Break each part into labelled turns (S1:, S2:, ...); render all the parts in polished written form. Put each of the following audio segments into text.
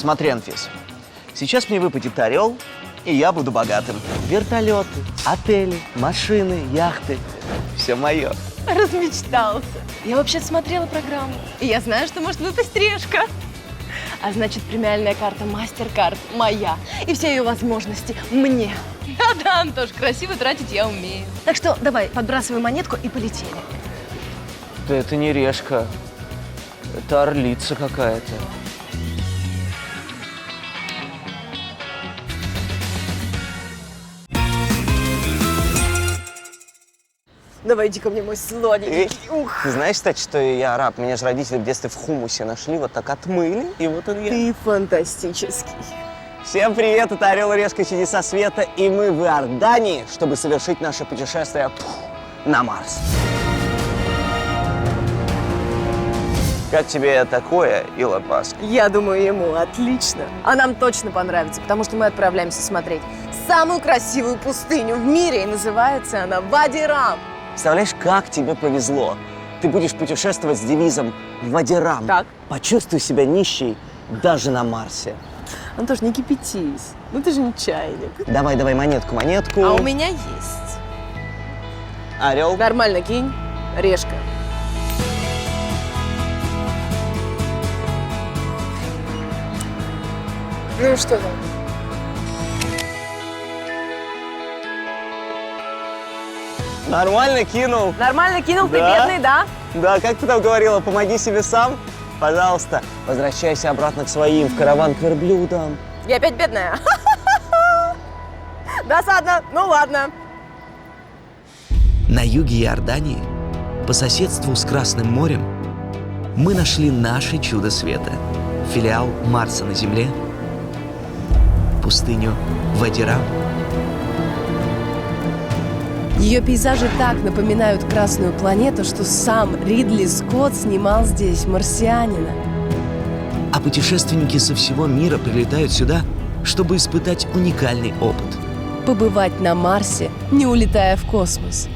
S1: Смотри, Анфис, сейчас мне выпадет орел, и я буду богатым. Вертолеты, отели, машины, яхты. Все мое.
S2: Размечтался. Я вообще смотрела программу. И я знаю, что может выпасть решка. А значит, премиальная карта MasterCard моя. И все ее возможности мне. Да-да, Антош, красиво тратить я умею. Так что давай, подбрасывай монетку и полетели.
S1: Да это не решка. Это орлица какая-то.
S2: Давай, иди ко мне, мой сладенький. Ух.
S1: Ты знаешь, кстати, что я араб? Меня же родители в детстве в хумусе нашли, вот так отмыли, и вот он я.
S2: Ты фантастический.
S1: Всем привет, это Орел и Решка Чудеса Света, и мы в Иордании, чтобы совершить наше путешествие на Марс. Как тебе такое, Илон Маск?
S2: Я думаю, ему отлично. А нам точно понравится, потому что мы отправляемся смотреть самую красивую пустыню в мире, и называется она Вади-Рам.
S1: Представляешь, как тебе повезло. Ты будешь путешествовать с девизом «Вади-Рам».
S2: Так.
S1: Почувствуй себя нищей даже на Марсе.
S2: Антош, не кипятись. Ну ты же не чайник.
S1: Давай, монетку.
S2: А у меня есть.
S1: Орел.
S2: Нормально кинь. Решка. Ну и что там?
S1: Нормально кинул.
S2: Нормально кинул, ты
S1: Да?
S2: бедный, да?
S1: Да, как ты там говорила, помоги себе сам. Пожалуйста, возвращайся обратно к своим, в караван к верблюдам.
S2: Я опять бедная. Досадно, ну ладно.
S3: На юге Иордании, по соседству с Красным морем, мы нашли наше чудо света – филиал Марса на Земле, пустыню Вади-Рам.
S2: Ее пейзажи так напоминают Красную планету, что сам Ридли Скотт снимал здесь «Марсианина».
S3: А путешественники со всего мира прилетают сюда, чтобы испытать уникальный опыт.
S2: Побывать на Марсе, не улетая в космос.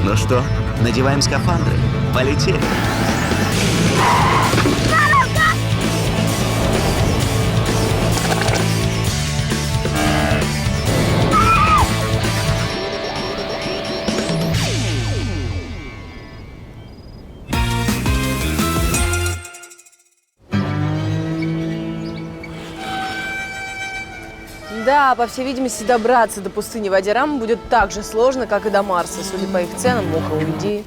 S3: Ну что, надеваем скафандры? Полетели!
S2: Да, по всей видимости, добраться до пустыни Вади-Рам будет так же сложно, как и до Марса. Судя по их ценам, муха уйди.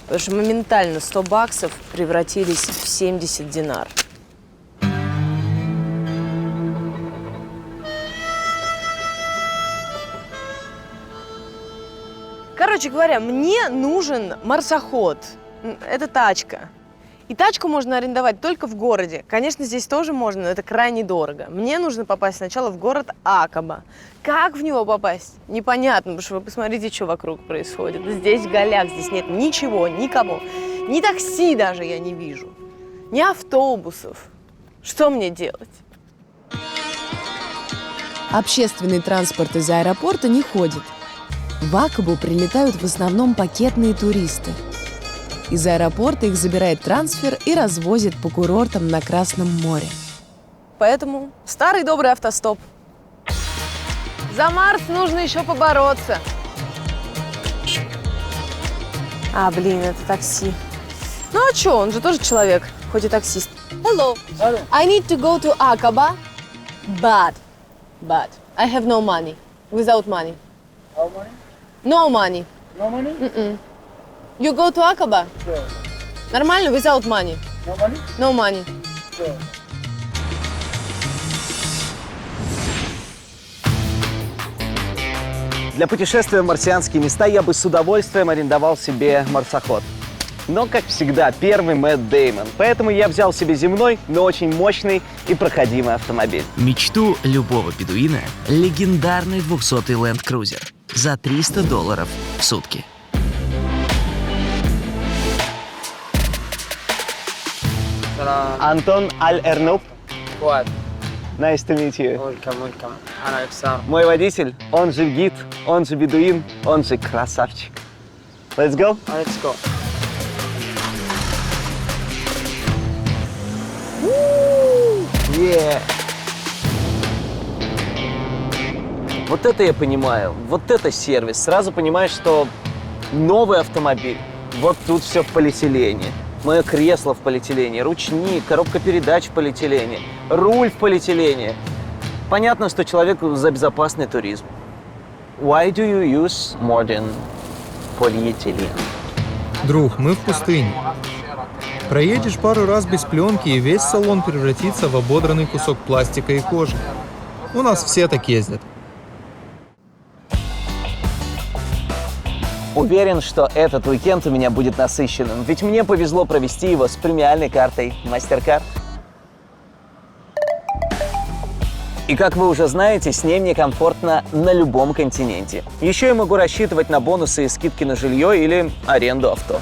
S2: Потому что моментально 100 баксов превратились в 70 динар. Короче говоря, мне нужен марсоход. Это тачка. И тачку можно арендовать только в городе. Конечно, здесь тоже можно, но это крайне дорого. Мне нужно попасть сначала в город Акаба. Как в него попасть? Непонятно, потому что вы посмотрите, что вокруг происходит. Здесь голяк, здесь нет ничего, никого. Ни такси даже я не вижу. Ни автобусов. Что мне делать?
S4: Общественный транспорт из аэропорта не ходит. В Акабу прилетают в основном пакетные туристы. Из аэропорта их забирает трансфер и развозит по курортам на Красном море.
S2: Поэтому старый добрый автостоп. За Марс нужно еще побороться. А, блин, это такси. Ну а что, он же тоже человек, хоть и таксист. Hello. I need to go to Aqaba, but I have no money. Without money.
S5: How many?
S2: No money.
S5: No money?
S2: Mm-mm. You go to Aqaba?
S5: Sure.
S2: Нормально, without money.
S5: No money?
S2: No money.
S5: Sure.
S1: Для путешествия в марсианские места я бы с удовольствием арендовал себе марсоход. Но, как всегда, первый Мэтт Дэймон. Поэтому я взял себе земной, но очень мощный и проходимый автомобиль.
S3: Мечту любого бедуина – легендарный 200-й Land Cruiser за $300 в сутки.
S1: Антон Аль-Эрнуб.
S5: What?
S1: Nice to meet you.
S5: Welcome. أنا إكسار.
S1: Мой водитель, он же гид, он же бедуин, он же красавчик. Let's go.
S5: Let's go.
S1: Yeah. Вот это я понимаю, вот это сервис. Сразу понимаешь, что новый автомобиль. Вот тут все в полиэтилене. Мое кресло в полиэтилене, ручник, коробка передач в полиэтилене, руль в полиэтилене. Понятно, что человеку за безопасный туризм. Why do you use modern полиэтилен?
S6: Друг, мы в пустыне. Проедешь пару раз без пленки, и весь салон превратится в ободранный кусок пластика и кожи. У нас все так ездят.
S1: Уверен, что этот уикенд у меня будет насыщенным, ведь мне повезло провести его с премиальной картой MasterCard. И как вы уже знаете, с ней мне комфортно на любом континенте. Еще я могу рассчитывать на бонусы и скидки на жилье или аренду авто.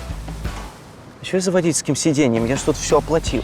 S1: Еще и за водительским сиденьем, я что-то все оплатил.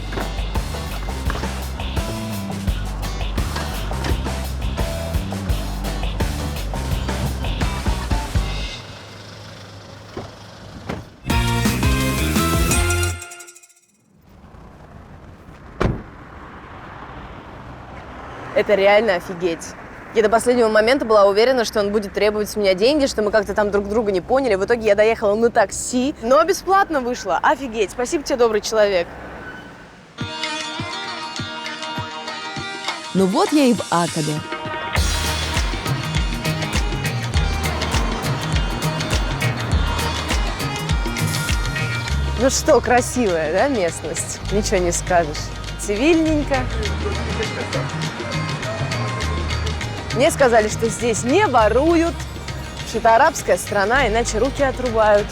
S2: Это реально офигеть. Я до последнего момента была уверена, что он будет требовать с меня деньги, что мы как-то там друг друга не поняли. В итоге я доехала на такси, но бесплатно вышла. Офигеть. Спасибо тебе, добрый человек.
S4: Ну вот я и в Акабе.
S2: Ну что, красивая, да, местность? Ничего не скажешь. Цивильненько. Мне сказали, что здесь не воруют, что это арабская страна, иначе руки отрубают.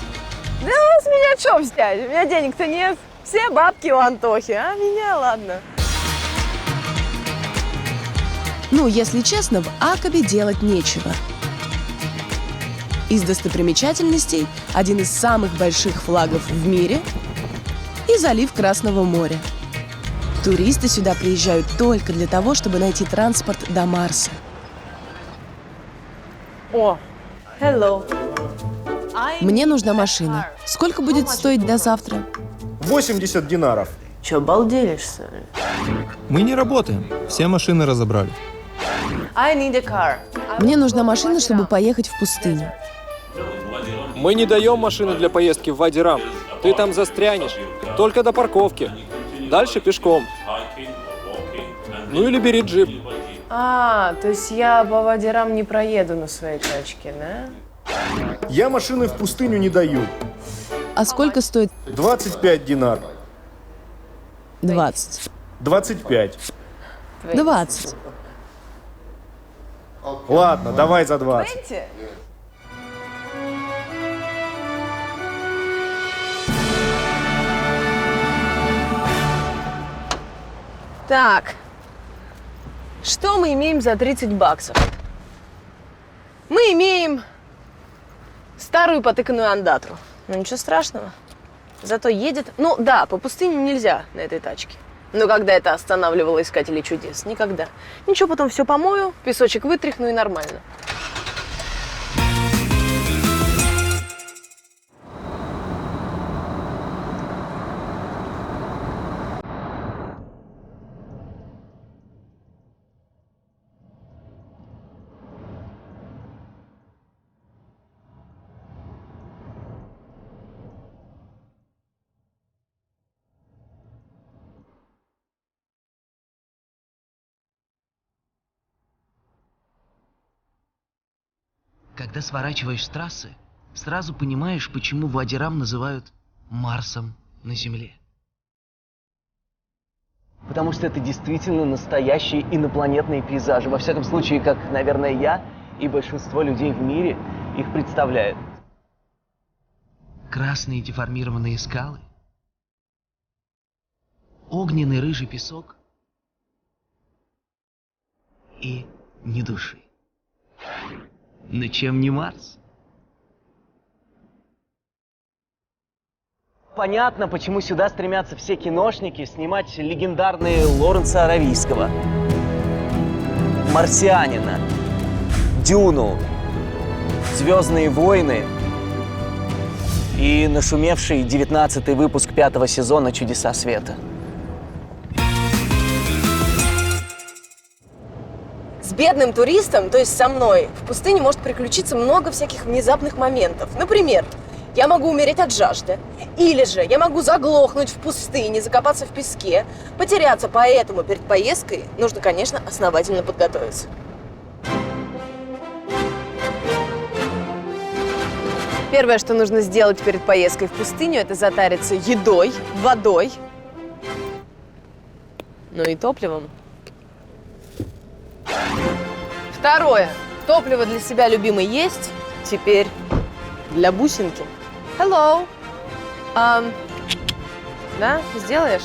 S2: Да с меня что взять? У меня денег-то нет. Все бабки у Антохи, а меня ладно.
S4: Ну, если честно, в Акабе делать нечего. Из достопримечательностей один из самых больших флагов в мире и залив Красного моря. Туристы сюда приезжают только для того, чтобы найти транспорт до Марса.
S2: О, hello.
S4: Мне нужна машина. Сколько будет стоить до завтра?
S7: 80 динаров.
S2: Че, обалдели, что ли?
S6: Мы не работаем. Все машины разобрали.
S2: I need a car.
S4: Мне нужна машина, чтобы поехать в пустыню.
S8: Мы не даем машины для поездки в Вади-Рам. Ты там застрянешь. Только до парковки. Дальше пешком. Ну или бери джип.
S2: А, то есть я по Вади-Рам не проеду на своей тачке, да?
S7: Я машины в пустыню не даю.
S4: А сколько стоит
S7: 25 динар.
S4: 20?
S7: 25.
S4: 20.
S7: Ладно, давай за 20.
S2: Знаете? Так, что мы имеем за 30 баксов? Мы имеем старую потыканную андатру. Ну, ничего страшного. Зато едет... Ну, да, по пустыне нельзя на этой тачке. Но когда это останавливало искателей чудес? Никогда. Ничего, потом все помою, песочек вытряхну и нормально.
S3: Когда сворачиваешь с трассы, сразу понимаешь, почему Вади-Рам называют Марсом на Земле.
S1: Потому что это действительно настоящие инопланетные пейзажи. Во всяком случае, как, наверное, я и большинство людей в мире их представляют.
S3: Красные деформированные скалы, огненный рыжий песок и ни души. Но чем не Марс?
S1: Понятно, почему сюда стремятся все киношники снимать легендарные Лоренса Аравийского, «Марсианина», «Дюну», «Звездные войны» и нашумевший 19-й выпуск 5-го сезона «Чудеса света».
S2: С бедным туристом, то есть со мной, в пустыне может приключиться много всяких внезапных моментов. Например, я могу умереть от жажды. Или же я могу заглохнуть в пустыне, закопаться в песке, потеряться. Поэтому перед поездкой нужно, конечно, основательно подготовиться. Первое, что нужно сделать перед поездкой в пустыню, это затариться едой, водой, ну и топливом. Второе. Топливо для себя любимый есть. Теперь для бусинки. Hello. Да, сделаешь?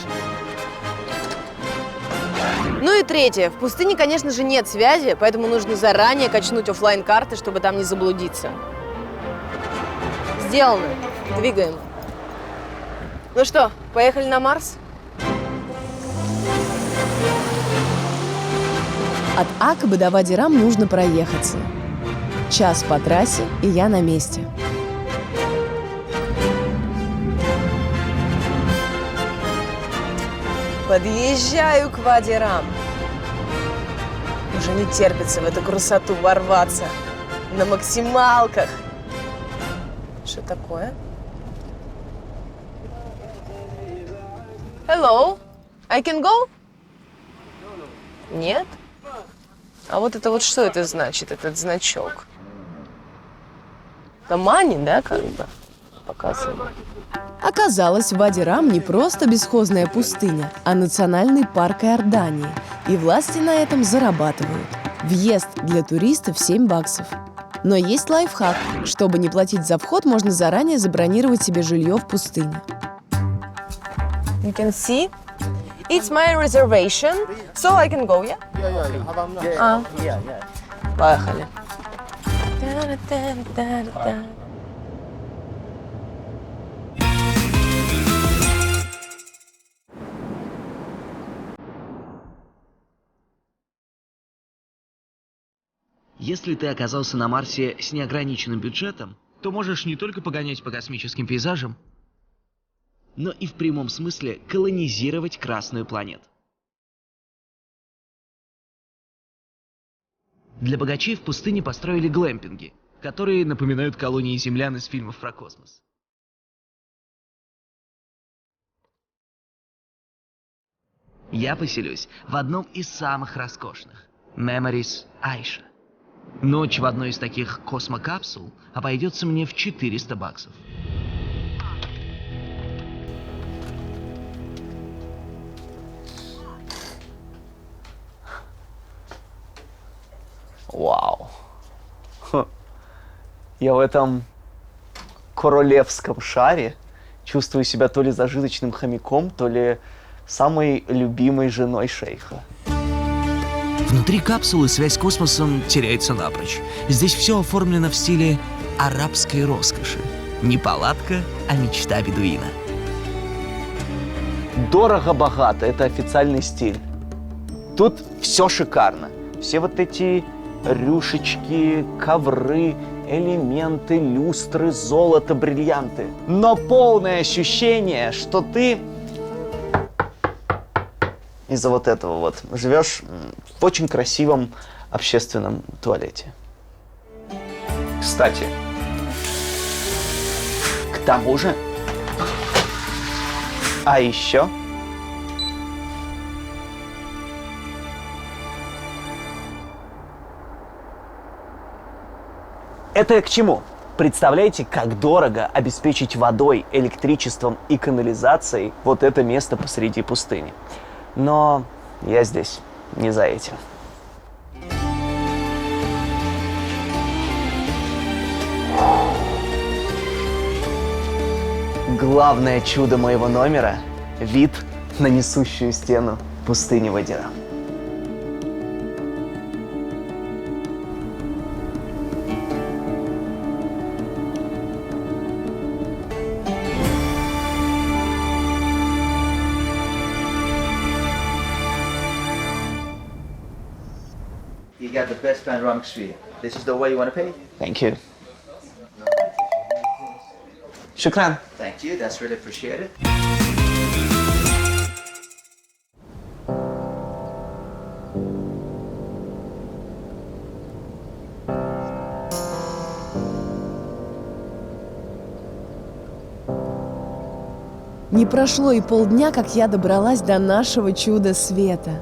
S2: Ну и третье. В пустыне, конечно же, нет связи, поэтому нужно заранее качнуть оффлайн карты, чтобы там не заблудиться. Сделано. Двигаем. Ну что, поехали на Марс?
S4: От Акабы до Вади-Рам нужно проехаться. Час по трассе, и я на месте.
S2: Подъезжаю к Вади-Рам. Уже не терпится в эту красоту ворваться. На максималках. Что такое? Hello. I can go? Нет? А вот это вот что это значит, этот значок? Это money, да, как бы? Показывает.
S4: Оказалось, Вади-Рам не просто бесхозная пустыня, а национальный парк Иордании. И власти на этом зарабатывают. Въезд для туристов $7. Но есть лайфхак. Чтобы не платить за вход, можно заранее забронировать себе жилье в пустыне.
S2: You can see. It's my reservation, so I can go, yeah? Поехали.
S3: Если ты оказался на Марсе с неограниченным бюджетом, то можешь не только погонять по космическим пейзажам, но и в прямом смысле колонизировать Красную планету. Для богачей в пустыне построили глэмпинги, которые напоминают колонии землян из фильмов про космос. Я поселюсь в одном из самых роскошных – Memories Айша. Ночь в одной из таких космокапсул обойдется мне в $400.
S1: Вау. Я в этом королевском шаре чувствую себя то ли зажиточным хомяком, то ли самой любимой женой шейха.
S3: Внутри капсулы связь с космосом теряется напрочь. Здесь все оформлено в стиле арабской роскоши. Не палатка, а мечта бедуина.
S1: Дорого-богато – это официальный стиль. Тут все шикарно. Все вот эти рюшечки, ковры, элементы, люстры, золото, бриллианты. Но полное ощущение, что ты из-за вот этого вот живешь в очень красивом общественном туалете. Кстати, к тому же, а еще это к чему? Представляете, как дорого обеспечить водой, электричеством и канализацией вот это место посреди пустыни. Но я здесь не за этим. Главное чудо моего номера – вид на несущую стену пустыни Вади-Рам.
S9: You got the best panoramic suite. This is the way you want to pay?
S1: Thank you. Шукран.
S9: Thank you, that's really appreciated.
S4: Не прошло и полдня, как я добралась до нашего чуда света.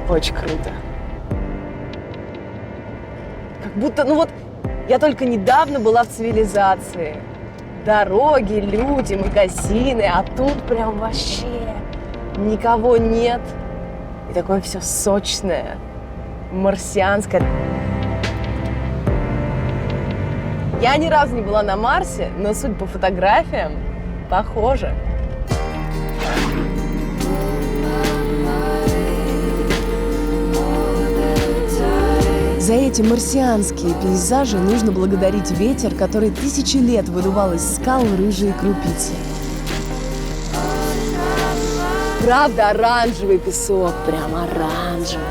S2: Очень круто. Как будто, ну вот, я только недавно была в цивилизации. Дороги, люди, магазины, а тут прям вообще никого нет. И такое все сочное, марсианское. Я ни разу не была на Марсе, но, судя по фотографиям, похоже.
S4: За эти марсианские пейзажи нужно благодарить ветер, который тысячи лет выдувал из скал рыжие крупицы. Правда, оранжевый песок, прям оранжевый.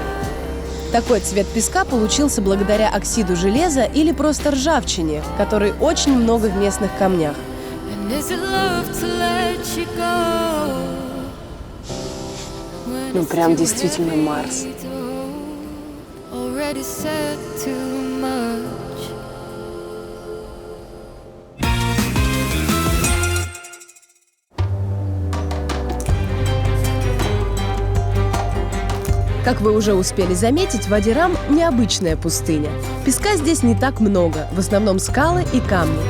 S4: Такой цвет песка получился благодаря оксиду железа или просто ржавчине, которой очень много в местных камнях.
S2: Ну, прям действительно Марс.
S4: Как вы уже успели заметить, Вади-Рам – необычная пустыня. Песка здесь не так много, в основном скалы и камни.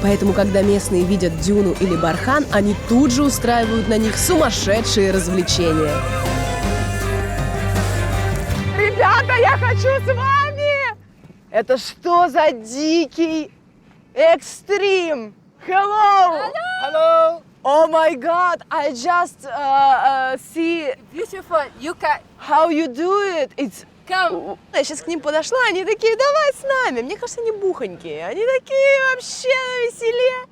S4: Поэтому, когда местные видят дюну или бархан, они тут же устраивают на них сумасшедшие развлечения.
S2: Ребята, я хочу с вами! Это что за дикий экстрим? Hello!
S5: Hello.
S2: Oh my God! I just see
S10: Beautiful. You can
S2: how you do it. It's
S10: come.
S2: Я сейчас к ним подошла, они такие, давай с нами. Мне кажется, они бухонькие. Они такие вообще на веселе.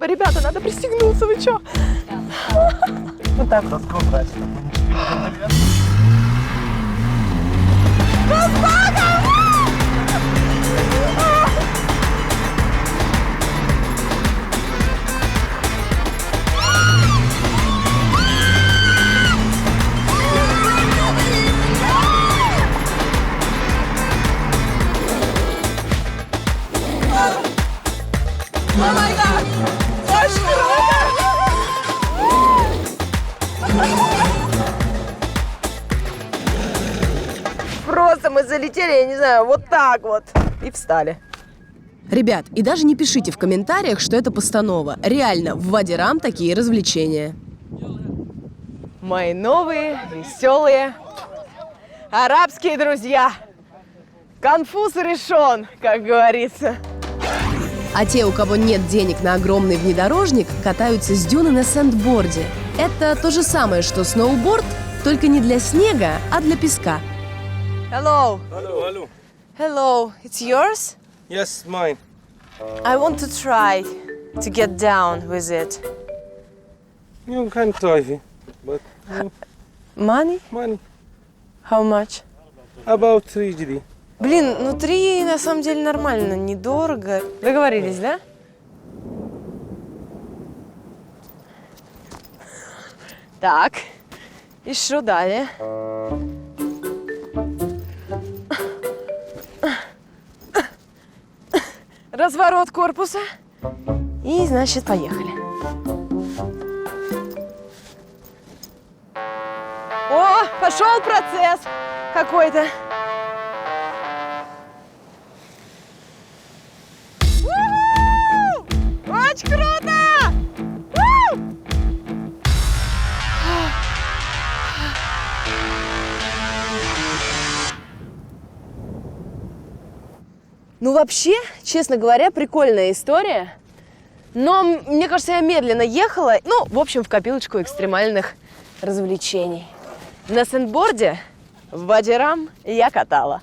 S2: Ребята, надо пристегнуться, вы чё? Вот так вот. Просто мы залетели, я не знаю, вот так вот. И встали.
S4: Ребят, и даже не пишите в комментариях, что это постанова. Реально, в Вади-Рам такие развлечения.
S2: Мои новые, веселые, арабские друзья. Конфуз решен, как говорится.
S4: А те, у кого нет денег на огромный внедорожник, катаются с дюны на сэндборде. Это то же самое, что сноуборд, только не для снега, а для песка.
S2: Hello.
S11: Hello, hello.
S2: Hello. It's yours?
S11: Yes, mine.
S2: I want to try to get down with it.
S11: You can try it, but
S2: Money?
S11: money
S2: How much?
S11: about 3 GD.
S2: Блин, ну 3 на самом деле нормально, недорого. Договорились, да? Так, и что далее? Разворот корпуса. И, значит, поехали. О, пошел процесс какой-то. Очень круто! Ну, вообще, честно говоря, прикольная история. Но, мне кажется, я медленно ехала. Ну, в общем, в копилочку экстремальных развлечений. На сэндборде в Вади-Рам я катала.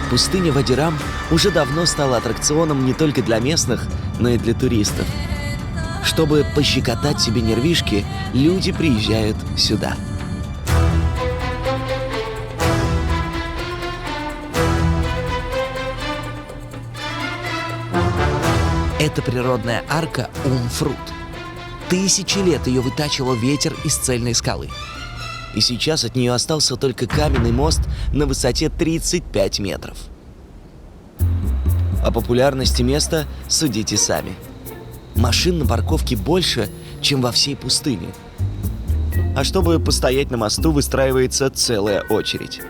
S3: Пустыня Вади-Рам уже давно стала аттракционом не только для местных, но и для туристов. Чтобы пощекотать себе нервишки, люди приезжают сюда. Это природная арка Умфрут. Тысячи лет ее вытачивал ветер из цельной скалы. И сейчас от нее остался только каменный мост на высоте 35 метров. О популярности места судите сами. Машин на парковке больше, чем во всей пустыне. А чтобы постоять на мосту, выстраивается целая очередь.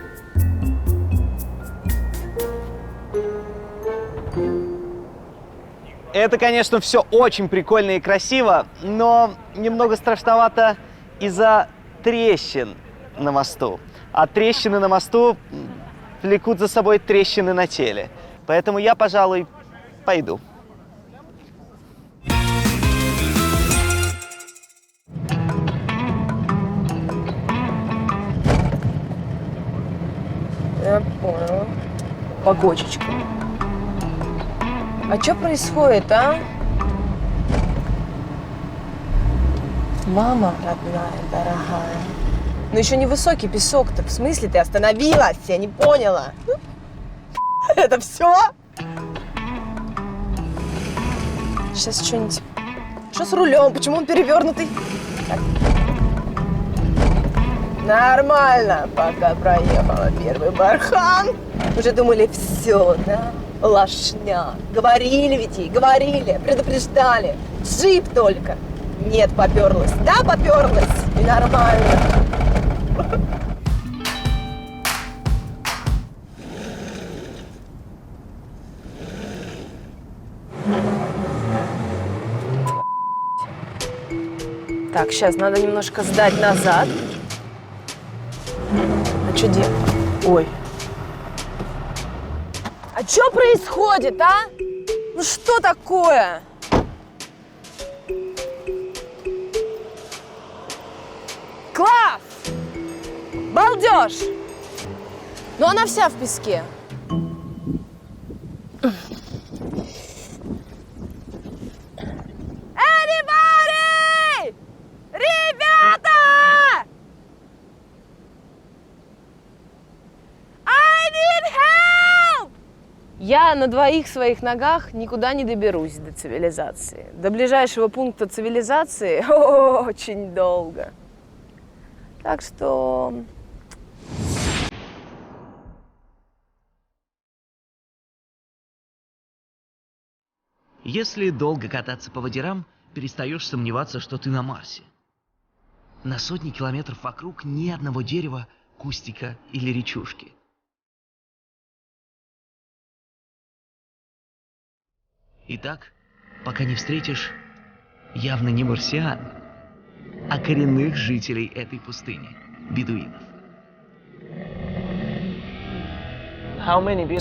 S1: Это, конечно, все очень прикольно и красиво, но немного страшновато из-за трещин на мосту. А трещины на мосту влекут за собой трещины на теле. Поэтому я, пожалуй, пойду.
S2: Я понял. Погодечка. А что происходит, а? Мама родная, дорогая. Ну еще не высокий песок-то. В смысле ты остановилась? Я не поняла. Это все? Сейчас что-нибудь. Что с рулем? Почему он перевернутый? Так. Нормально, пока проехала первый бархан. Уже думали, все, да? Лошня. Говорили ведь ей, говорили, предупреждали. Джип только. Нет, поперлась. Да, поперлась. И нормально. Так, сейчас надо немножко сдать назад. А что делать? Ой. А что происходит, а? Ну что такое? Класс! Балдеж! Но она вся в песке. Everybody! Ребята! I need help! Я на двоих своих ногах никуда не доберусь до цивилизации. До ближайшего пункта цивилизации очень долго. Так что...
S3: Если долго кататься по Вадирам, перестаешь сомневаться, что ты на Марсе. На сотни километров вокруг ни одного дерева, кустика или речушки. Итак, пока не встретишь явно не марсиан, а коренных жителей этой пустыни – бедуинов.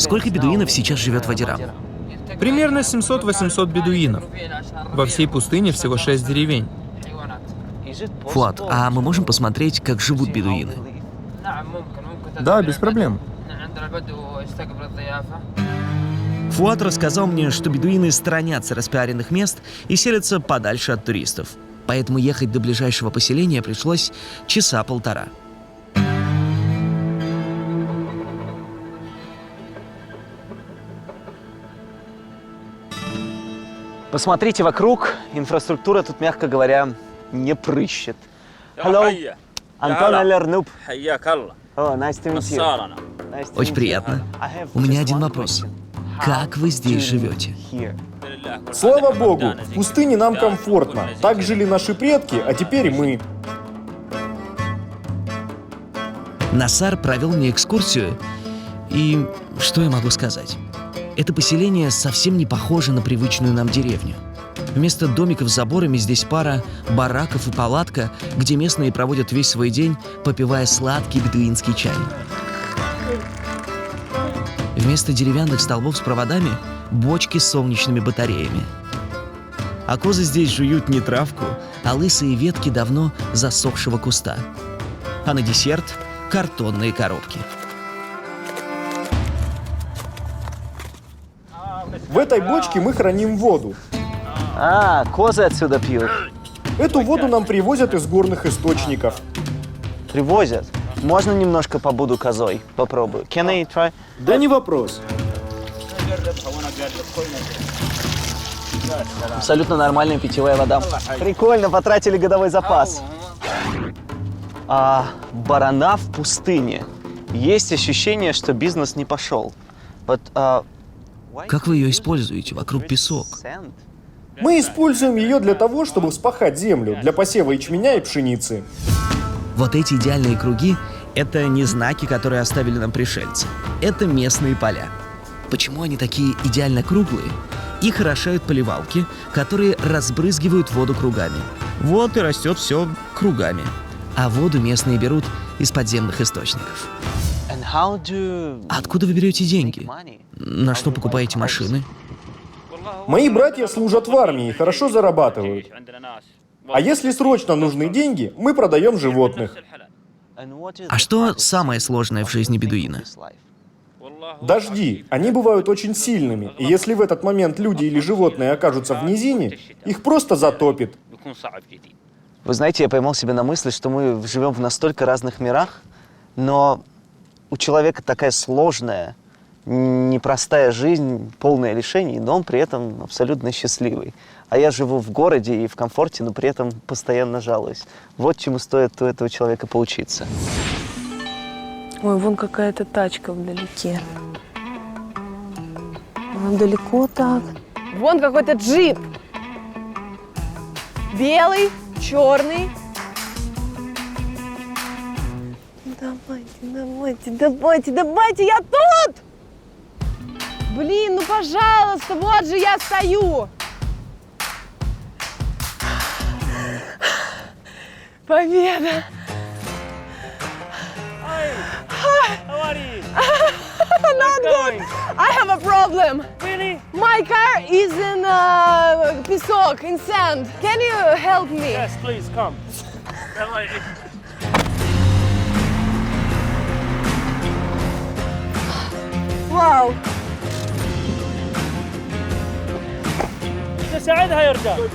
S3: Сколько бедуинов сейчас живет в Вадирам?
S6: Примерно 700-800 бедуинов. Во всей пустыне всего 6 деревень.
S3: Фуад, а мы можем посмотреть, как живут бедуины?
S6: Да, без проблем.
S3: Фуад рассказал мне, что бедуины сторонятся распиаренных мест и селятся подальше от туристов. Поэтому ехать до ближайшего поселения пришлось часа полтора.
S1: Посмотрите вокруг, инфраструктура тут, мягко говоря, не прыщет. Hello, Антон Алернуб. Oh, nice to meet you.
S3: Очень приятно. У меня один вопрос. Как вы здесь живете?
S7: Слава богу, в пустыне нам комфортно. Так жили наши предки, а теперь мы.
S3: Насар провел мне экскурсию, и что я могу сказать? Это поселение совсем не похоже на привычную нам деревню. Вместо домиков с заборами здесь пара бараков и палатка, где местные проводят весь свой день, попивая сладкий бедуинский чай. Вместо деревянных столбов с проводами – бочки с солнечными батареями. А козы здесь жуют не травку, а лысые ветки давно засохшего куста. А на десерт – картонные коробки.
S7: В этой бочке мы храним воду.
S1: А, козы отсюда пьют.
S7: Эту воду нам привозят из горных источников.
S1: Привозят. Можно немножко побуду козой? Попробую. Can I try?
S7: Да не вопрос.
S1: Абсолютно нормальная питьевая вода. Прикольно, потратили годовой запас. Барана в пустыне. Есть ощущение, что бизнес не пошел. Вот
S3: Как вы ее используете? Вокруг песок.
S7: Мы используем ее для того, чтобы вспахать землю, для посева ячменя и пшеницы.
S3: Вот эти идеальные круги — это не знаки, которые оставили нам пришельцы. Это местные поля. Почему они такие идеально круглые? Их орошают поливалки, которые разбрызгивают воду кругами. Вот и растет все кругами. А воду местные берут из подземных источников. Откуда вы берете деньги? На что покупаете машины?
S7: Мои братья служат в армии и хорошо зарабатывают. А если срочно нужны деньги, мы продаем животных.
S3: А что самое сложное в жизни бедуина?
S7: Дожди. Они бывают очень сильными, и если в этот момент люди или животные окажутся в низине, их просто затопит.
S1: Вы знаете, я поймал себя на мысли, что мы живем в настолько разных мирах, но у человека такая сложная, непростая жизнь, полная лишений, но он при этом абсолютно счастливый. А я живу в городе и в комфорте, но при этом постоянно жалуюсь. Вот чему стоит у этого человека поучиться.
S2: Ой, вон какая-то тачка вдалеке. Вон далеко так. Вон какой-то джип. Белый, черный. Давайте, я тут! Блин, ну пожалуйста, вот же я стою. Победа! Not good. I have a problem. Really? My car is in песок, in sand. Can you help me?
S11: Yes, please come.
S2: Wow.
S11: ساعدها يا رجال.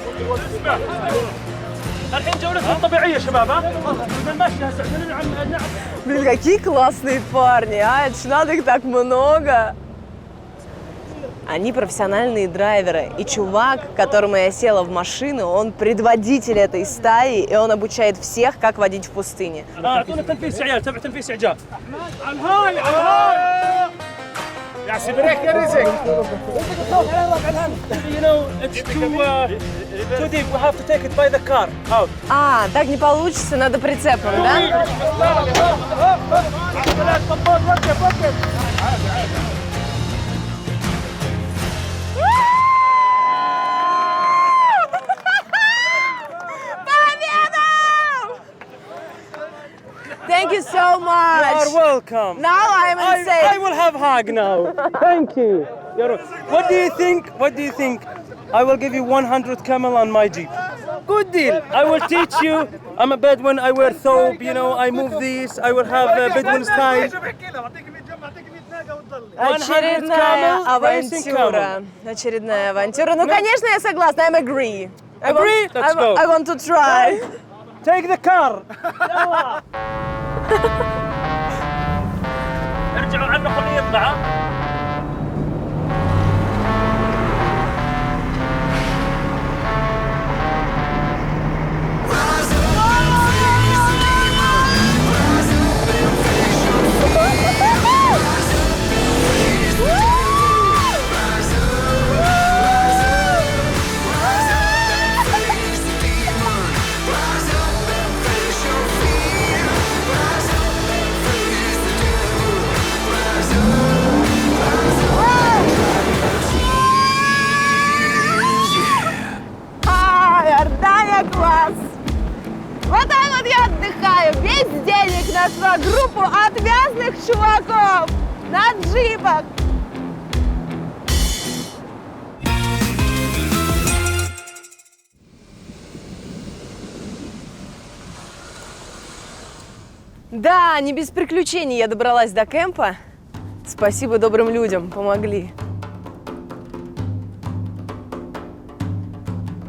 S11: الحين جولتنا الطبيعية شباب ها؟ ماشي هسه نلعب.
S2: Блин, какие классные парни, а? Это ж надо их так много. Они профессиональные драйверы. И чувак, которому я села в машину, он предводитель этой стаи, и он обучает всех, как водить в пустыне.
S11: اعطونا تنفيس يا عيال، تبع تنفيس اعجاب. يا سيبريك يا رزق. You know, it's too deep. We have to take it by the car out.
S2: А, так не получится, надо прицепом, да? Thank you so much.
S11: You are welcome.
S2: Now I'm safe.
S11: I will have hug now. Thank you. What do you think? What do you think? I will give you 100 camel on my Jeep. Good deal. I will teach you. I'm a Bedouin. I wear thobe. You know, I move these. I will have a Bedouin style.
S2: Очередная авантюра. Очередная авантюра. Ну, конечно, я согласна. I'm agree.
S11: Agree? Let's go.
S2: I want to try.
S11: Take the car. ارجعوا عنه خليه يطلع.
S2: Иордания класс! Вот так вот я отдыхаю, весь денег на свою группу отвязных чуваков на джипах. Да, не без приключений я добралась до кемпа. Спасибо добрым людям, помогли.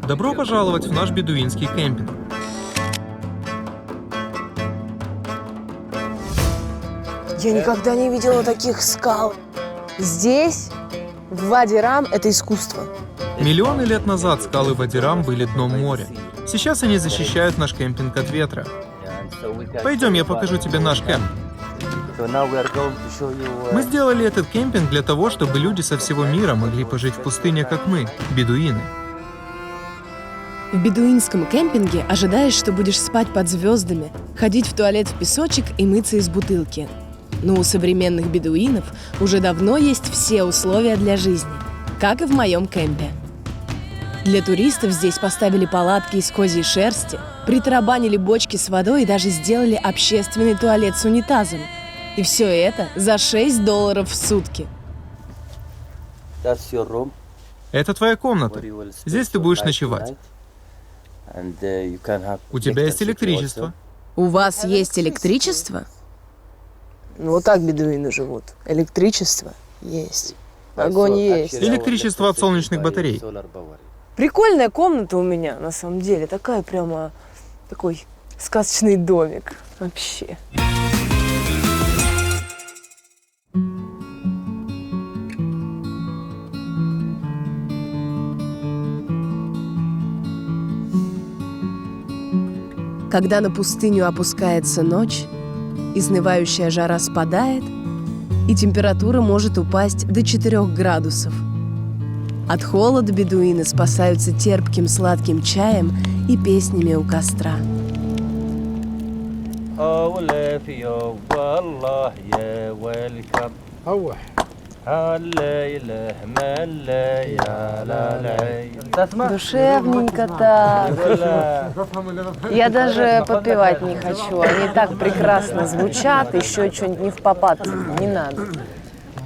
S6: Добро пожаловать в наш бедуинский кемпинг.
S2: Я никогда не видела таких скал. Здесь, в Вади-Рам, это искусство.
S6: Миллионы лет назад скалы Вади-Рам были дном моря. Сейчас они защищают наш кемпинг от ветра. Пойдем, я покажу тебе наш кемп. Мы сделали этот кемпинг для того, чтобы люди со всего мира могли пожить в пустыне, как мы, бедуины.
S4: В бедуинском кемпинге ожидаешь, что будешь спать под звездами, ходить в туалет в песочек и мыться из бутылки. Но у современных бедуинов уже давно есть все условия для жизни, как и в моем кемпе. Для туристов здесь поставили палатки из козьей шерсти, притарабанили бочки с водой и даже сделали общественный туалет с унитазом. И все это за $6 в сутки.
S6: Это твоя комната. Здесь ты будешь ночевать. У тебя есть электричество.
S4: У вас есть электричество?
S2: Ну, вот так бедуины живут. Электричество есть. Огонь есть.
S6: Электричество от солнечных батарей.
S2: Прикольная комната у меня, на самом деле. Такая прямо... Такой сказочный домик. Вообще.
S4: Когда на пустыню опускается ночь, изнывающая жара спадает, и температура может упасть до 4 градусов. От холода бедуины спасаются терпким сладким чаем и песнями у костра.
S2: Душевненько так. Я даже подпевать не хочу. Они так прекрасно звучат, еще что-нибудь не впопад не надо.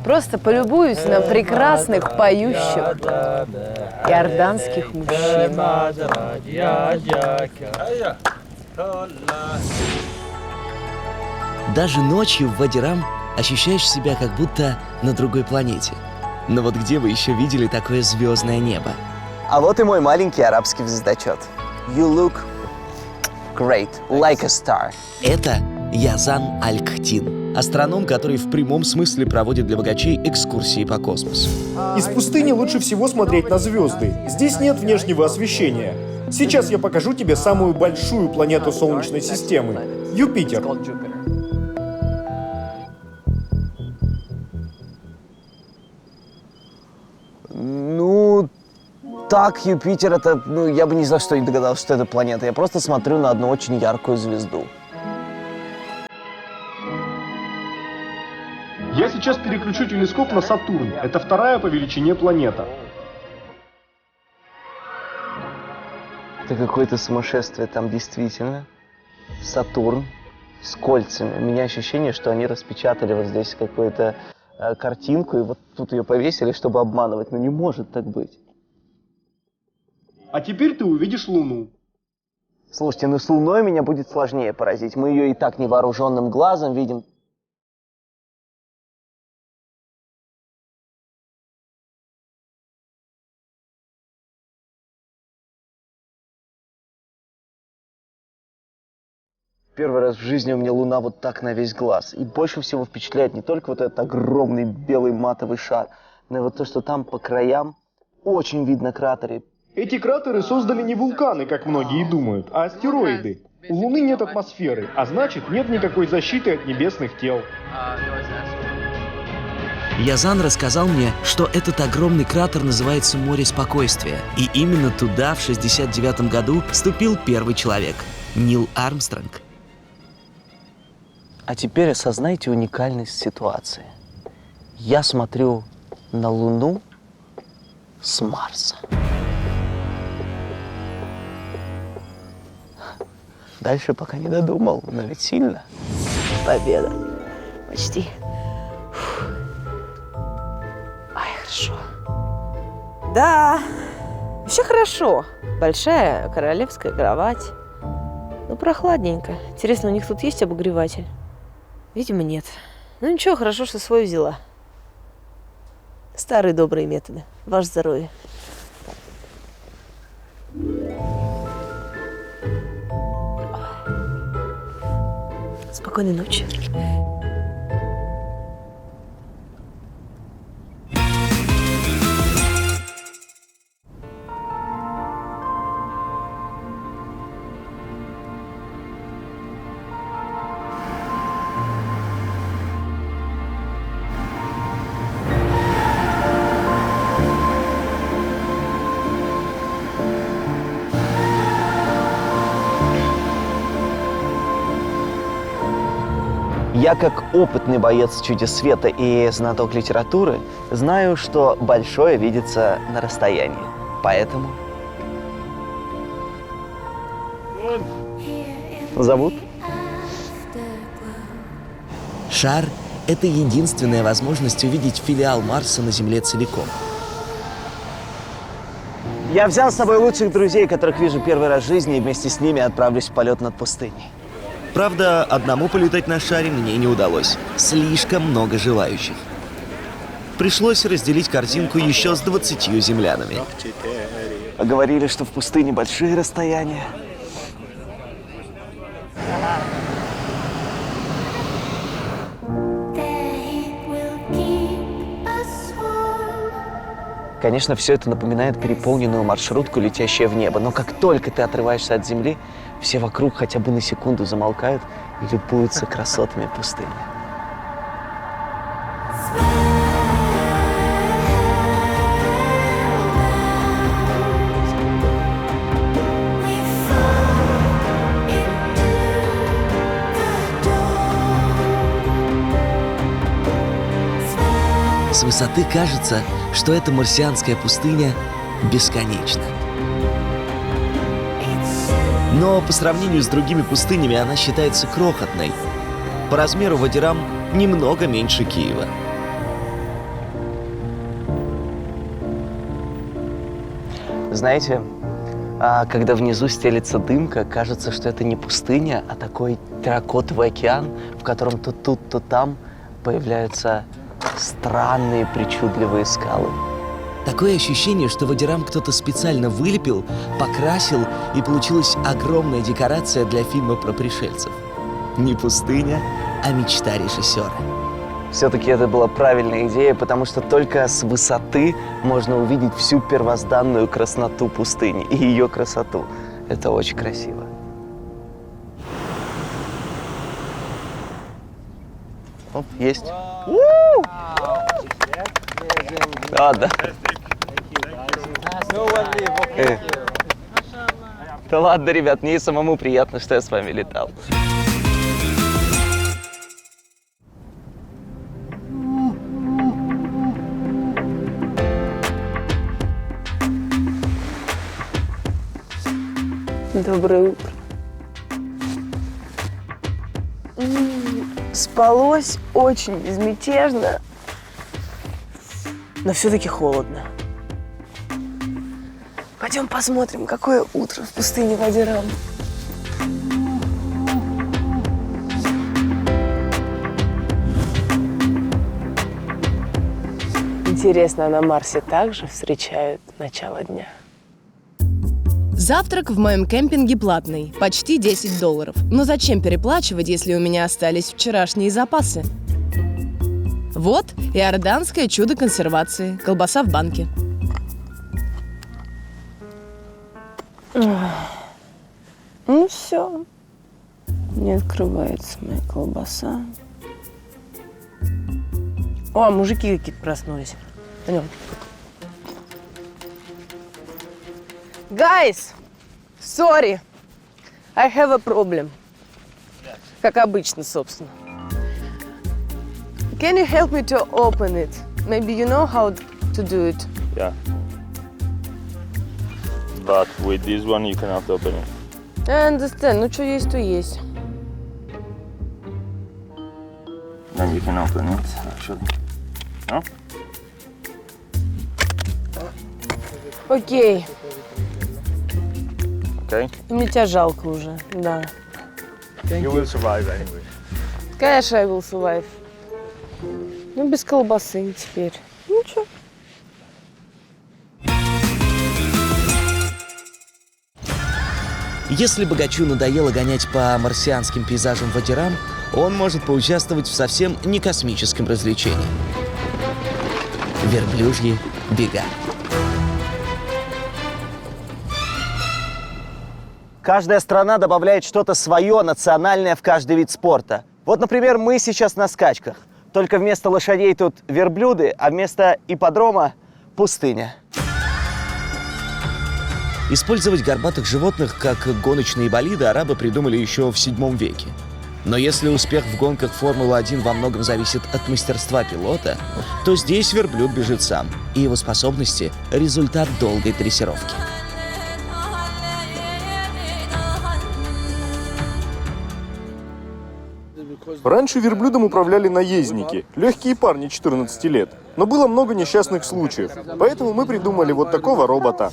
S2: Просто полюбуюсь на прекрасных поющих иорданских мужчин.
S3: Даже ночью в Вади-Рам ощущаешь себя как будто на другой планете. Но вот где вы еще видели такое звездное небо?
S1: А вот и мой маленький арабский звездочет. You look great, like a star.
S3: Это Язан Аль-Кхтин, астроном, который в прямом смысле проводит для богачей экскурсии по космосу.
S7: Из пустыни лучше всего смотреть на звезды. Здесь нет внешнего освещения. Сейчас я покажу тебе самую большую планету Солнечной системы – Юпитер.
S1: Ну, так, Юпитер, это, я бы ни за что не догадался, что это планета. Я просто смотрю на одну очень яркую звезду.
S7: Я сейчас переключу телескоп на Сатурн. Это вторая по величине планета.
S1: Это какое-то сумасшествие там действительно. Сатурн с кольцами. У меня ощущение, что они распечатали вот здесь какую-то картинку, и вот тут ее повесили, чтобы обманывать. Но не может так быть.
S7: А теперь ты увидишь Луну.
S1: Слушайте, ну с Луной меня будет сложнее поразить. Мы ее и так невооруженным глазом видим. Первый раз в жизни у меня Луна вот так на весь глаз. И больше всего впечатляет не только вот этот огромный белый матовый шар, но и вот то, что там по краям очень видно кратеры.
S7: Эти кратеры создали не вулканы, как многие думают, а астероиды. У Луны нет атмосферы, а значит, нет никакой защиты от небесных тел.
S3: Язан рассказал мне, что этот огромный кратер называется Море Спокойствия. И именно туда в 1969 году ступил первый человек – Нил Армстронг.
S1: А теперь осознайте уникальность ситуации. Я смотрю на Луну с Марса. Дальше пока не додумал, но ведь сильно. Победа. Почти. Ай, хорошо.
S2: Да, вообще хорошо. Большая королевская кровать. Ну, прохладненько. Интересно, у них тут есть обогреватель? Видимо, нет. Ну ничего, хорошо, что свой взяла. Старые добрые методы. Ваше здоровье. Спокойной ночи.
S1: Я, как опытный боец «Чудес света» и знаток литературы, знаю, что большое видится на расстоянии. Поэтому... Зовут?
S3: Шар — это единственная возможность увидеть филиал Марса на Земле целиком.
S1: Я взял с собой лучших друзей, которых вижу первый раз в жизни, и вместе с ними отправлюсь в полет над пустыней.
S3: Правда, одному полетать на шаре мне не удалось. Слишком много желающих. Пришлось разделить картинку еще с 20 землянами.
S1: А говорили, что в пустыне большие расстояния. Конечно, все это напоминает переполненную маршрутку, летящую в небо. Но как только ты отрываешься от земли, все вокруг хотя бы на секунду замолкают и любуются красотами пустыни.
S3: С высоты кажется, что эта марсианская пустыня бесконечна. Но по сравнению с другими пустынями она считается крохотной. По размеру Вади-Рам немного меньше Киева.
S1: Знаете, когда внизу стелится дымка, кажется, что это не пустыня, а такой терракотовый океан, в котором то тут, то там появляются странные причудливые скалы.
S3: Такое ощущение, что Вади-Рам кто-то специально вылепил, покрасил, и получилась огромная декорация для фильма про пришельцев. Не пустыня, а мечта режиссера.
S1: Все-таки это была правильная идея, потому что только с высоты можно увидеть всю первозданную красноту пустыни и ее красоту. Это очень красиво. Оп, есть. Ладно. Да ладно, ребят, мне и самому приятно, что я с вами летал.
S2: Доброе утро. Спалось очень безмятежно, но все-таки холодно. Пойдем посмотрим, какое утро в пустыне Вади-Рам. Интересно, а на Марсе также встречают начало дня?
S4: Завтрак в моем кемпинге платный, почти $10. Но зачем переплачивать, если у меня остались вчерашние запасы? Вот иорданское чудо консервации, колбаса в банке.
S2: Ну все, не открывается моя колбаса. О, мужики какие-то проснулись. Пойдем. Guys, sorry, I have a problem. Как обычно, собственно. Can you help me to open it? Maybe you know how to do it.
S12: Yeah. But with this one you cannot open it.
S2: I understand. Ну, что есть, то есть.
S12: Then you can open it, actually. No?
S2: Окей.
S12: Okay.
S2: Мне тебя жалко уже, да.
S12: You will survive anyway.
S2: Конечно, I will survive. Ну, без колбасы теперь. Ничего.
S3: Если богачу надоело гонять по марсианским пейзажам Вади-Рам, он может поучаствовать в совсем не космическом развлечении. Верблюжьи бега.
S1: Каждая страна добавляет что-то свое, национальное в каждый вид спорта. Вот, например, мы сейчас на скачках. Только вместо лошадей тут верблюды, а вместо ипподрома – пустыня.
S3: Использовать горбатых животных как гоночные болиды арабы придумали еще в VII веке. Но если успех в гонках Формулы-1 во многом зависит от мастерства пилота, то здесь верблюд бежит сам, и его способности – результат долгой дрессировки.
S7: Раньше верблюдом управляли наездники, легкие парни 14 лет. Но было много несчастных случаев, поэтому мы придумали вот такого робота.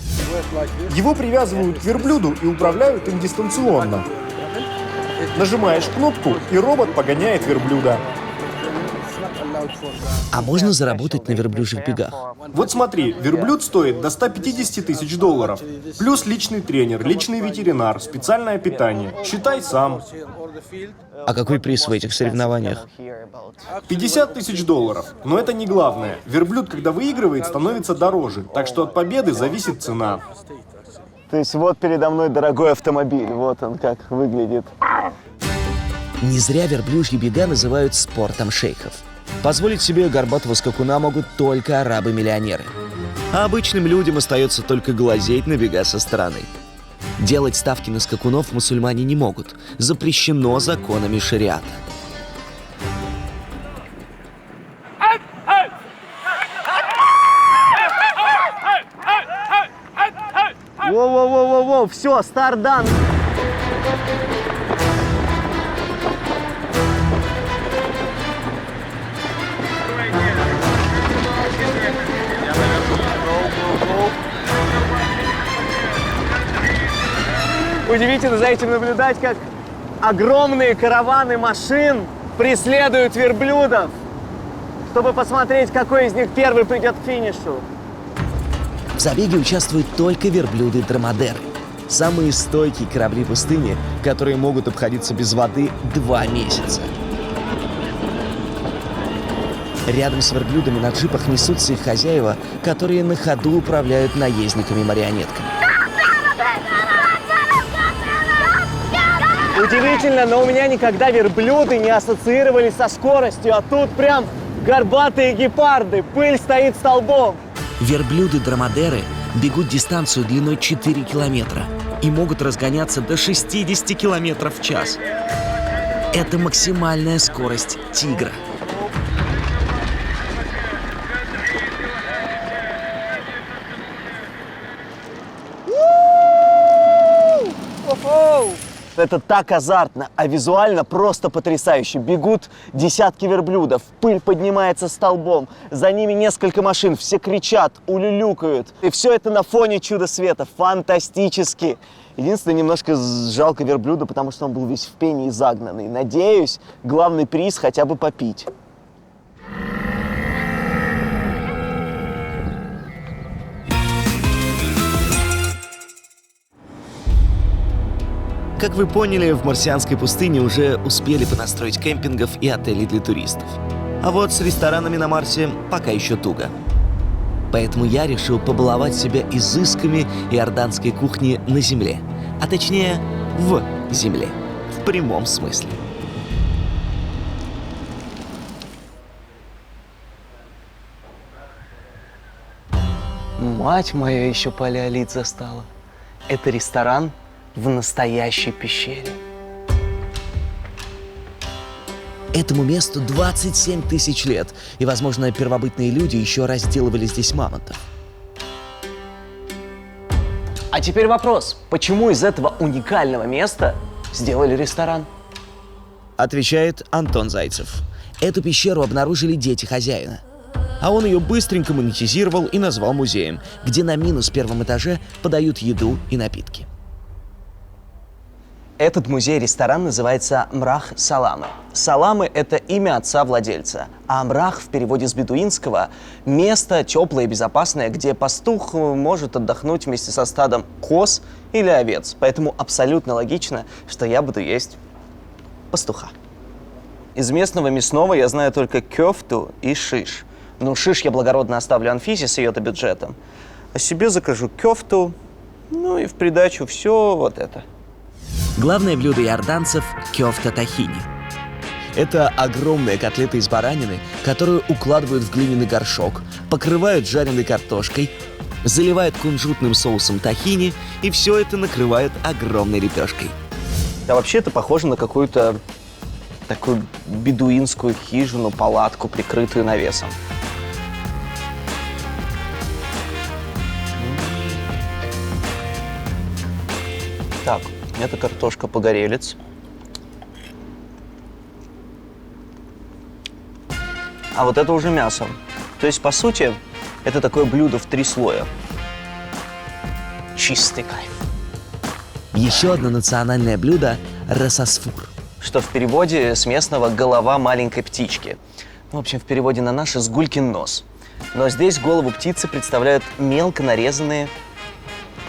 S7: Его привязывают к верблюду и управляют им дистанционно. Нажимаешь кнопку, и робот погоняет верблюда.
S3: А можно заработать на верблюжьих бегах?
S7: Вот смотри, верблюд стоит до 150 тысяч долларов. Плюс личный тренер, личный ветеринар, специальное питание. Считай сам.
S3: А какой приз в этих соревнованиях?
S7: 50 тысяч долларов. Но это не главное. Верблюд, когда выигрывает, становится дороже. Так что от победы зависит цена.
S1: То есть вот передо мной дорогой автомобиль. Вот он как выглядит.
S3: Не зря верблюжьи бега называют спортом шейхов. Позволить себе горбатого скакуна могут только арабы-миллионеры. А обычным людям остается только глазеть на бега со стороны. Делать ставки на скакунов мусульмане не могут. Запрещено законами шариата.
S1: Воу-воу-воу-воу, все, старт дан. Удивительно за этим наблюдать, как огромные караваны машин преследуют верблюдов, чтобы посмотреть, какой из них первый придет к финишу.
S3: В забеге участвуют только верблюды-дромадеры. Самые стойкие корабли пустыни, которые могут обходиться без воды 2 месяца. Рядом с верблюдами на джипах несутся их хозяева, которые на ходу управляют наездниками-марионетками.
S1: Удивительно, но у меня никогда верблюды не ассоциировались со скоростью, а тут прям горбатые гепарды, пыль стоит столбом.
S3: Верблюды-дромадеры бегут дистанцию длиной 4 километра и могут разгоняться до 60 километров в час. Это максимальная скорость тигра.
S1: Это так азартно, а визуально просто потрясающе. Бегут десятки верблюдов, пыль поднимается столбом, за ними несколько машин, все кричат, улюлюкают. И все это на фоне чуда света. Фантастически. Единственное, немножко жалко верблюда, потому что он был весь в пене и загнанный. Надеюсь, главный приз хотя бы попить.
S3: Как вы поняли, в марсианской пустыне уже успели понастроить кемпингов и отелей для туристов. А вот с ресторанами на Марсе пока еще туго. Поэтому я решил побаловать себя изысками иорданской кухни на Земле. А точнее, в Земле. В прямом смысле.
S1: Мать моя, еще палеолит застала. Это ресторан в настоящей пещере.
S3: Этому месту 27 тысяч лет, и, возможно, первобытные люди еще разделывали здесь мамонтов.
S1: А теперь вопрос, почему из этого уникального места сделали ресторан?
S3: Отвечает Антон Зайцев. Эту пещеру обнаружили дети хозяина. А он ее быстренько монетизировал и назвал музеем, где на -1 этаже подают еду и напитки.
S1: Этот музей-ресторан называется Мрах Саламы. Саламы – это имя отца-владельца, а Мрах в переводе с бедуинского – место теплое и безопасное, где пастух может отдохнуть вместе со стадом коз или овец. Поэтому абсолютно логично, что я буду есть пастуха. Из местного мясного я знаю только кёфту и шиш. Ну, шиш я благородно оставлю Анфисе с ее-то бюджетом, а себе закажу кёфту, ну и в придачу все вот это.
S3: Главное блюдо иорданцев – кёфта тахини. Это огромная котлета из баранины, которую укладывают в глиняный горшок, покрывают жареной картошкой, заливают кунжутным соусом тахини, и все это накрывают огромной лепешкой.
S1: А вообще это похоже на какую-то такую бедуинскую хижину, палатку, прикрытую навесом. Так, это картошка-погорелец. А вот это уже мясо. То есть, по сути, это такое блюдо в 3 слоя. Чистый кайф.
S3: Еще одно национальное блюдо – рассасфур.
S1: Что в переводе с местного «голова маленькой птички». В общем, в переводе на наш «сгулькин нос». Но здесь голову птицы представляют мелко нарезанные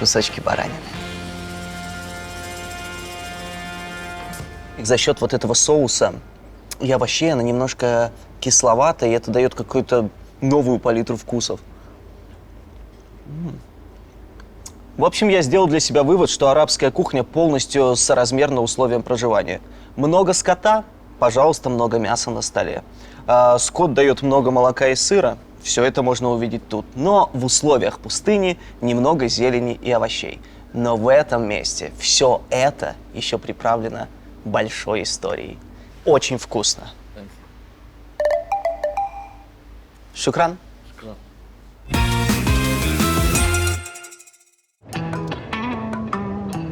S1: кусочки баранины. И за счет вот этого соуса и овощей она немножко кисловатая, и это дает какую-то новую палитру вкусов. В общем, я сделал для себя вывод, что арабская кухня полностью соразмерна условиям проживания. Много скота, пожалуйста, много мяса на столе. Скот дает много молока и сыра, все это можно увидеть тут. Но в условиях пустыни немного зелени и овощей. Но в этом месте все это еще приправлено большой историей. Очень вкусно. Шукран.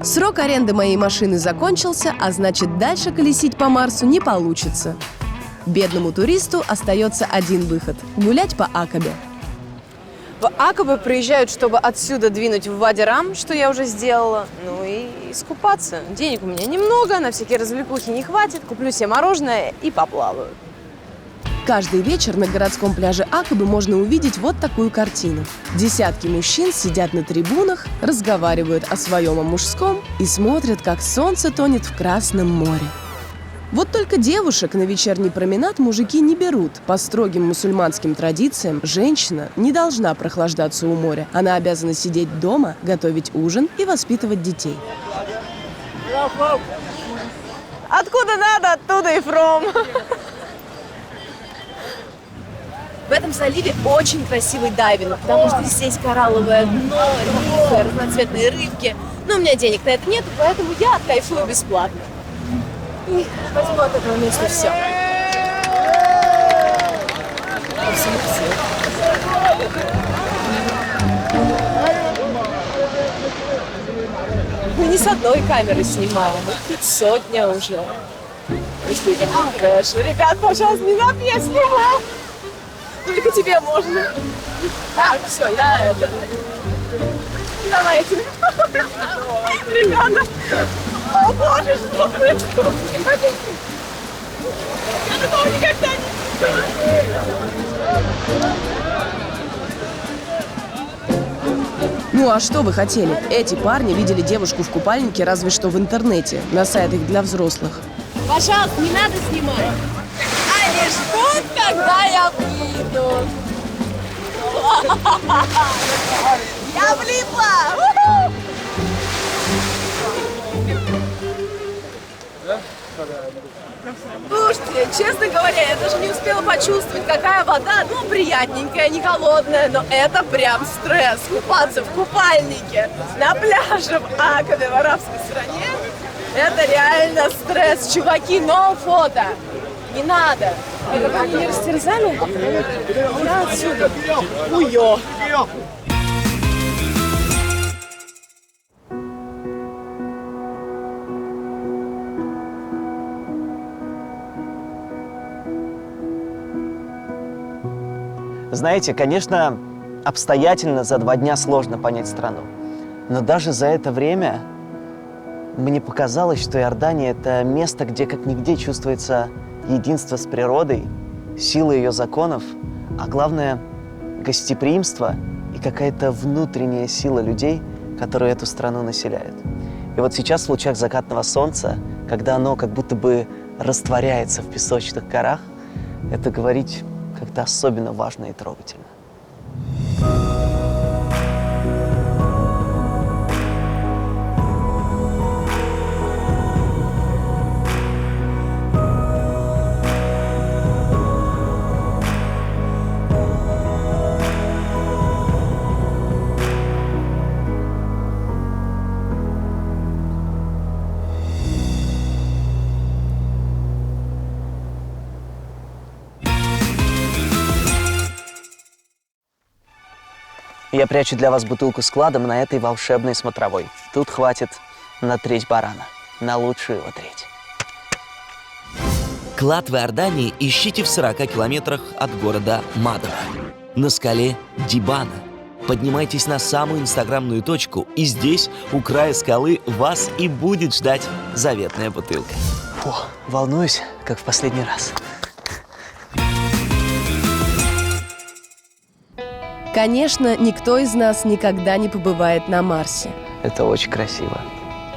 S4: Срок аренды моей машины закончился, а значит, дальше колесить по Марсу не получится. Бедному туристу остается один выход – гулять по Акабе.
S2: В Акабе приезжают, чтобы отсюда двинуть в Вади-Рам, что я уже сделала, ну и искупаться. Денег у меня немного, на всякие развлекухи не хватит, куплю себе мороженое и поплаваю.
S4: Каждый вечер на городском пляже Акабы можно увидеть вот такую картину. Десятки мужчин сидят на трибунах, разговаривают о своем, о мужском и смотрят, как солнце тонет в Красном море. Вот только девушек на вечерний променад мужики не берут. По строгим мусульманским традициям женщина не должна прохлаждаться у моря. Она обязана сидеть дома, готовить ужин и воспитывать детей.
S2: Откуда надо, оттуда и from.
S4: В этом заливе очень красивый дайвинг, потому что здесь коралловое дно, рифы, разноцветные рыбки. Но у меня денег на это нет, поэтому я кайфую бесплатно. И возьму от этого места все. Мы не с одной камеры снимаем, их сотня уже. Если я трэш, ребят, пожалуйста, не надо, я снимаю. Только тебе можно. Так, все, я это... Давайте. Ребята. О, боже, что происходит? Я такого никогда не... Ну а что вы хотели? Эти парни видели девушку в купальнике разве что в интернете, на сайтах для взрослых.
S10: Пожалуйста, не надо снимать. Они ждут, когда я выйду. Я влипла!
S4: Слушайте, честно говоря, я даже не успела почувствовать, какая вода, ну, приятненькая, не холодная, но это прям стресс. Купаться в купальнике на пляже в Акабе, в арабской стране, это реально стресс. Чуваки, но фото. Не надо. Они не растерзали? Я отсюда. Уё.
S1: Знаете, конечно, обстоятельно за 2 дня сложно понять страну. Но даже за это время мне показалось, что Иордания – это место, где как нигде чувствуется единство с природой, сила ее законов, а главное – гостеприимство и какая-то внутренняя сила людей, которые эту страну населяют. И вот сейчас в лучах закатного солнца, когда оно как будто бы растворяется в песочных горах, это говорить как-то особенно важно и трогательно. Я прячу для вас бутылку с кладом на этой волшебной смотровой. Тут хватит на треть барана, на лучшую его треть.
S3: Клад в Иордании ищите в 40 километрах от города Мадра, на скале Дибана. Поднимайтесь на самую инстаграмную точку, и здесь, у края скалы, вас и будет ждать заветная бутылка.
S1: О, волнуюсь, как в последний раз.
S4: Конечно, никто из нас никогда не побывает на Марсе.
S1: Это очень красиво.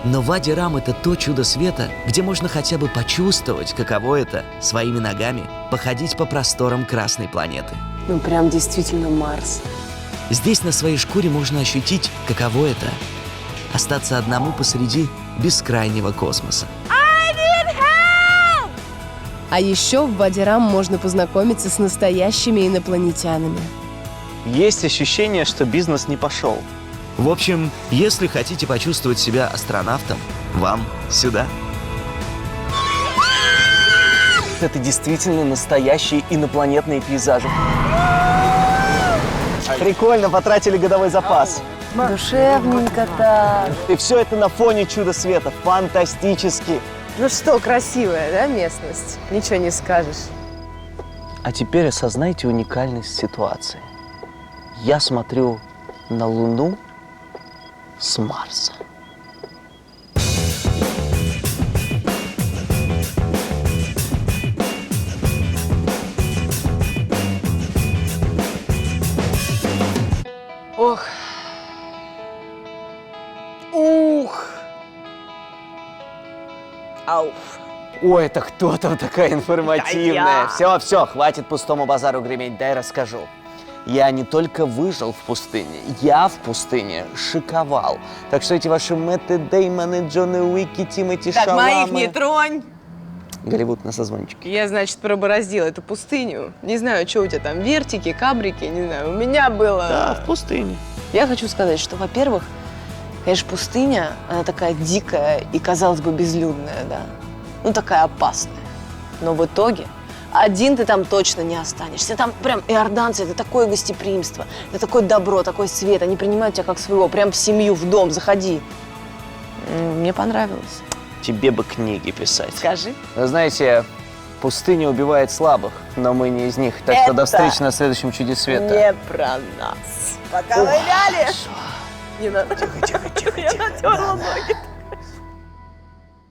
S3: Но Вади-Рам — это то чудо света, где можно хотя бы почувствовать, каково это своими ногами походить по просторам Красной планеты.
S4: Ну, прям действительно Марс.
S3: Здесь на своей шкуре можно ощутить, каково это — остаться одному посреди бескрайнего космоса.
S4: А еще в Вади-Рам можно познакомиться с настоящими инопланетянами.
S1: Есть ощущение, что бизнес не пошел.
S3: В общем, если хотите почувствовать себя астронавтом, вам сюда.
S1: Это действительно настоящие инопланетные пейзажи. Прикольно, потратили годовой запас.
S2: Душевненько так.
S1: И все это на фоне чуда света. Фантастически.
S2: Ну что, красивая, да, местность? Ничего не скажешь.
S1: А теперь осознайте уникальность ситуации. Я смотрю на Луну с Марса.
S2: Ох. Ух. Ауф.
S1: Ой, это кто там такая информативная?
S2: Да
S1: Все, хватит пустому базару греметь, дай расскажу. Я не только выжил в пустыне, я в пустыне шиковал. Так что эти ваши Мэтты Деймоны, Джоны Уики, Тимоти
S2: Так,
S1: Шаламы...
S2: моих не тронь.
S1: Голливуд на созвончике.
S2: Я, значит, пробороздила эту пустыню. Не знаю, что у тебя там, вертики, кабрики, не знаю. У меня было...
S1: Да, в пустыне.
S2: Я хочу сказать, что, во-первых, конечно, пустыня, она такая дикая и, казалось бы, безлюдная, да. Ну, такая опасная. Но в итоге один ты там точно не останешься. Там прям иорданцы, это такое гостеприимство, это такое добро, такой свет. Они принимают тебя как своего, прям в семью, в дом, заходи. Мне понравилось.
S1: Тебе бы книги писать.
S2: Скажи.
S1: Вы знаете, пустыня убивает слабых, но мы не из них. Так что до встречи на следующем чуде света.
S2: Не про нас. Пока вы ляли. Не надо.
S1: Тихо.
S2: Я натерла ноги.